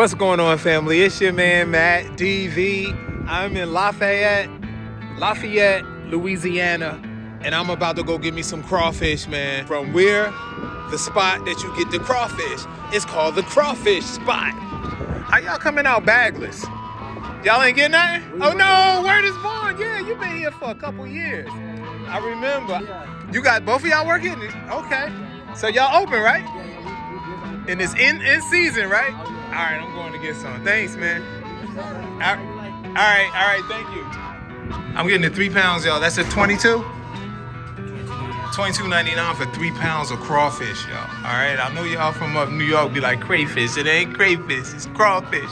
What's going on, family? It's your man, Matt DV. I'm in Lafayette, Louisiana, and I'm about to go get me some crawfish, man. From where? The spot that you get the crawfish. It's called the Crawfish Spot. How y'all coming out bagless? Y'all ain't getting nothing? Oh no, word is born. Yeah, you been here for a couple years. I remember. You got both of y'all working? Okay. So y'all open, right? And it's in season, right? All right, I'm going to get some. Thanks, man. All right, thank you. I'm getting the 3 pounds, y'all. That's a 22? $22.99 for 3 pounds of crawfish, y'all. All right, I know y'all from up New York be like, crayfish. It ain't crayfish, it's crawfish.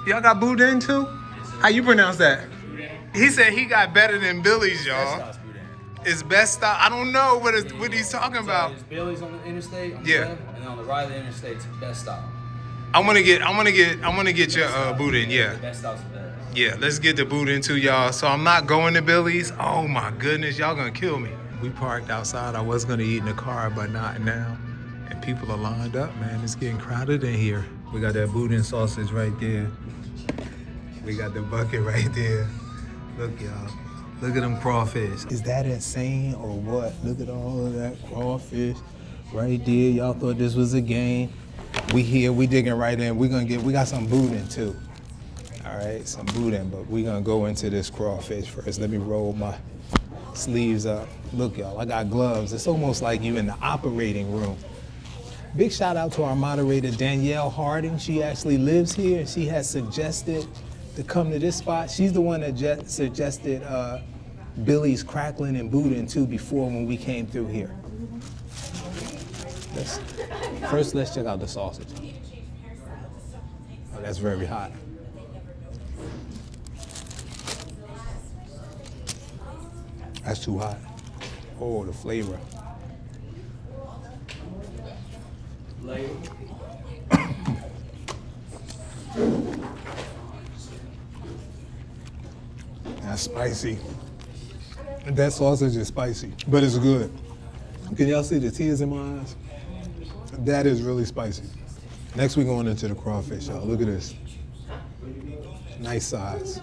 Y'all got Boudin too? How you pronounce that? He said he got better than Billy's, y'all. It's best style. I don't know what he's talking about. It's Billy's on the interstate, on the left, and then on the right of the interstate, it's best style. I want to get your Boudin, yeah. Best style's the best. Yeah, let's get the Boudin too, y'all. So I'm not going to Billy's. Oh my goodness, y'all gonna kill me. We parked outside. I was gonna eat in the car, but not now. And people are lined up, man. It's getting crowded in here. We got that Boudin sausage right there. We got the bucket right there. Look, y'all. Look at them crawfish. Is that insane or what? Look at all of that crawfish right there. Y'all thought this was a game. We here, we digging right in. We got some Boudin too. All right, some Boudin, but we gonna go into this crawfish first. Let me roll my sleeves up. Look, y'all, I got gloves. It's almost like you in the operating room. Big shout out to our moderator, Danielle Harding. She actually lives here and she has suggested to come to this spot. She's the one that suggested Billy's Crackling and Boudin too before when we came through here. First, let's check out the sausage. Oh, that's very hot. That's too hot. Oh, the flavor. That's spicy. That sausage is spicy, but it's good. Can y'all see the tears in my eyes? That is really spicy. Next, we're going into the crawfish, y'all. Look at this. Nice size.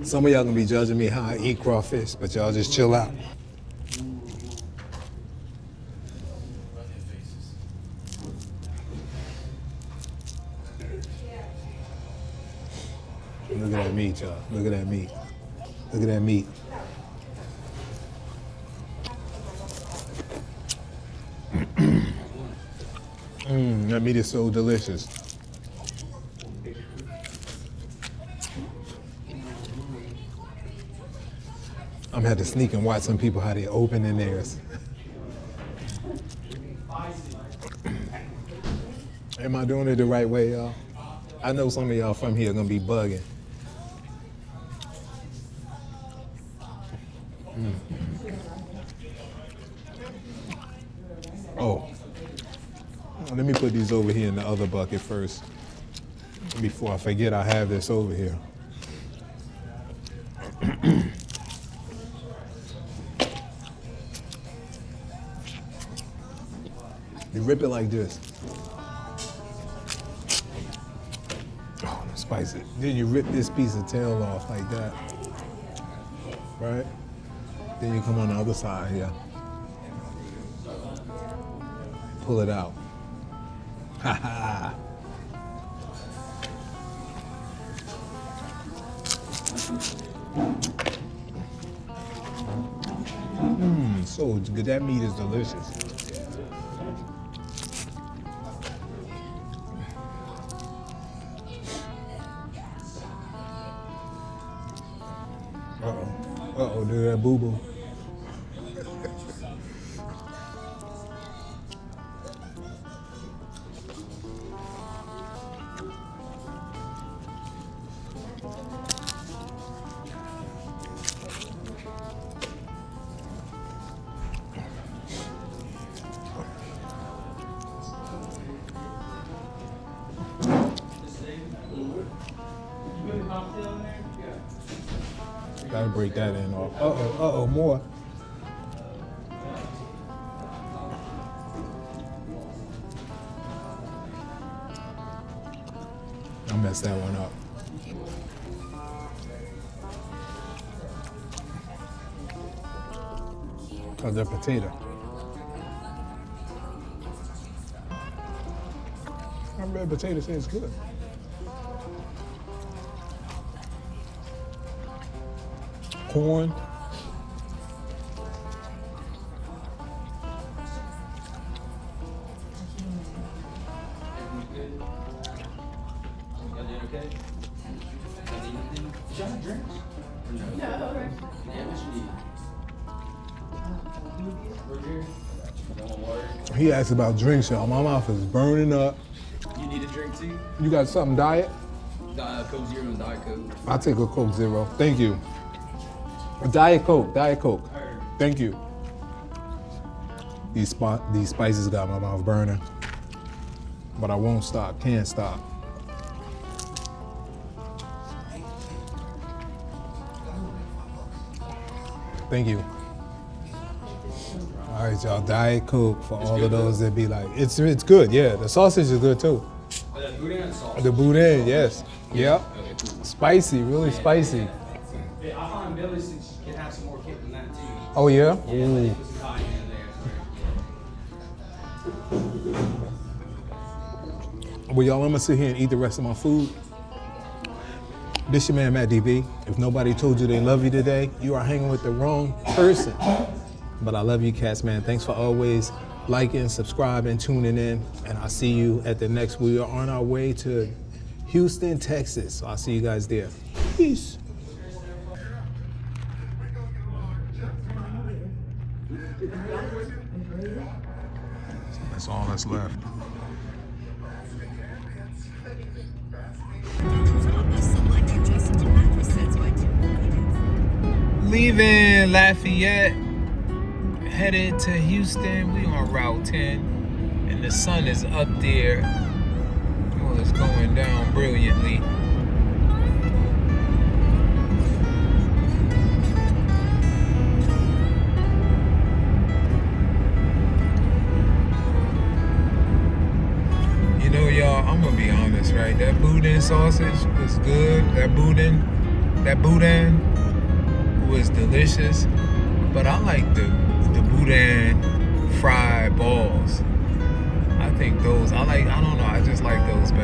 Some of y'all gonna be judging me how I eat crawfish, but y'all just chill out. Look at that meat, y'all. Look at that meat. Look at that meat. That meat is so delicious. I'm gonna have to sneak and watch some people how they opening theirs. Am I doing it the right way, y'all? I know some of y'all from here are gonna be bugging. Oh, let me put these over here in the other bucket first. Before I forget, I have this over here. You rip it like this. Oh, that's spicy. Then you rip this piece of tail off like that. Right? Then you come on the other side here. Pull it out. Ha ha. So good. That meat is delicious. Uh-oh, do that boo-boo. Gotta break that in off. Uh-oh, more. I messed that one up. Cause they're potato. I bet potato tastes good. Corn. Y'all doing okay? Y'all need anything? Did y'all have drinks? Or no? Yeah, what you need? Root beer? Y'all want water? He asked about drinks, y'all. My mouth is burning up. You need a drink too? You got something diet? Coke Zero and Diet Coke. I'll take a Coke Zero. Thank you. A Diet Coke. Diet Coke. Thank you. These spices got my mouth burning. But I won't stop. Can't stop. Thank you. All right, y'all. Diet Coke for all of those that be like, it's good. Yeah, the sausage is good too. The Boudin sauce. The Boudin, yes. Yep. Okay, cool. Spicy, really spicy. Yeah, I find Billy's can have some more kick than that too. Oh yeah? Yeah, Ooh. they put some cayenne in there. Well, y'all, I'm gonna sit here and eat the rest of my food. This your man, Matt DB. If nobody told you they love you today, you are hanging with the wrong person. But I love you, cats, man. Thanks for always liking, subscribing, tuning in. And I'll see you at the next. We are on our way to Houston, Texas. So I'll see you guys there. Peace. That's all that's left. Leaving Lafayette, headed to Houston. We on Route 10, and the sun is up there. Oh, it's going down brilliantly. You know, y'all, I'm gonna be honest, right? That Boudin sausage was good. That Boudin was delicious, but I like the Boudin fried balls. I think those, I don't know, I just like those better.